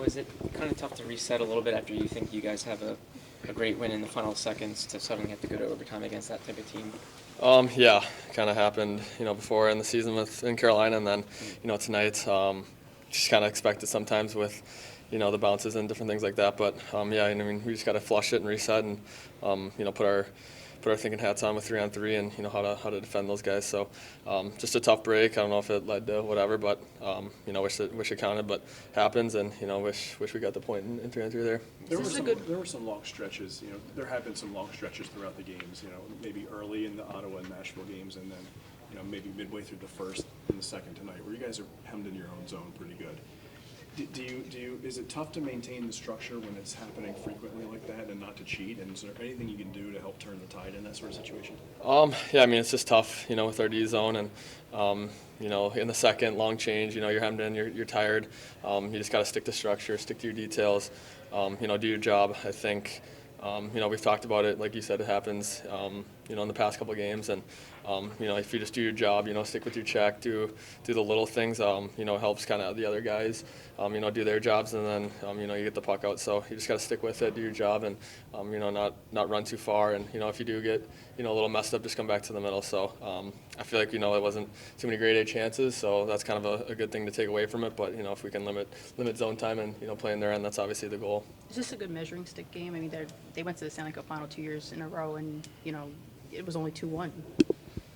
is it kind of tough to reset a little bit after you think you guys have a great win in the final seconds to suddenly have to go to overtime against that type of team? Yeah, kind of happened, before in the season in Carolina, and then, tonight, just kind of expected sometimes with, the bounces and different things like that. But yeah, I mean, we just got to flush it and reset, and put our thinking hats on with 3-on-3, and how to defend those guys. So just a tough break. I don't know if it led to whatever, but wish it counted, but happens, and wish we got the point in 3-on-3 there. There were some long stretches. There have been some long stretches throughout the games. Maybe early in the Ottawa and Nashville games, and then maybe midway through the first and the second tonight, where you guys are hemmed in your own zone pretty good. Is it tough to maintain the structure when it's happening frequently like that, and not to cheat? And is there anything you can do to help turn the tide in that sort of situation? Yeah, I mean, it's just tough, with our D zone, and in the second long change, you're hemmed in, you're tired. You just got to stick to structure, stick to your details, do your job. I think, we've talked about it, like you said, it happens, in the past couple of games, and if you just do your job, stick with your check, do the little things, it helps kind of the other guys, do their jobs, and then, you get the puck out. So you just got to stick with it, do your job, and, not run too far. And, if you do get, a little messed up, just come back to the middle. So I feel like, it wasn't too many grade A chances, so that's kind of a good thing to take away from it. But, if we can limit zone time and, play in their end, that's obviously the goal. Is this a good measuring stick game? I mean, they went to the Stanley Cup Final 2 years in a row, and, it was only 2-1.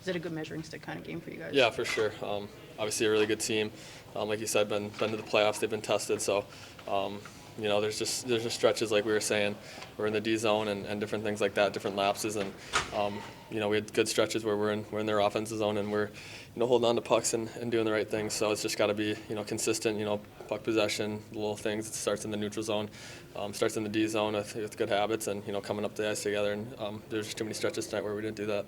Is it a good measuring stick kind of game for you guys? Yeah, for sure. Obviously a really good team. Like you said, been to the playoffs. They've been tested. So, there's just stretches, like we were saying, we're in the D zone and different things like that, different lapses, and we had good stretches where we're in their offensive zone, and we're holding on to pucks and doing the right things. So it's just got to be consistent. Puck possession, the little things. It starts in the neutral zone, starts in the D zone with good habits, and coming up the ice together. And there's just too many stretches tonight where we didn't do that.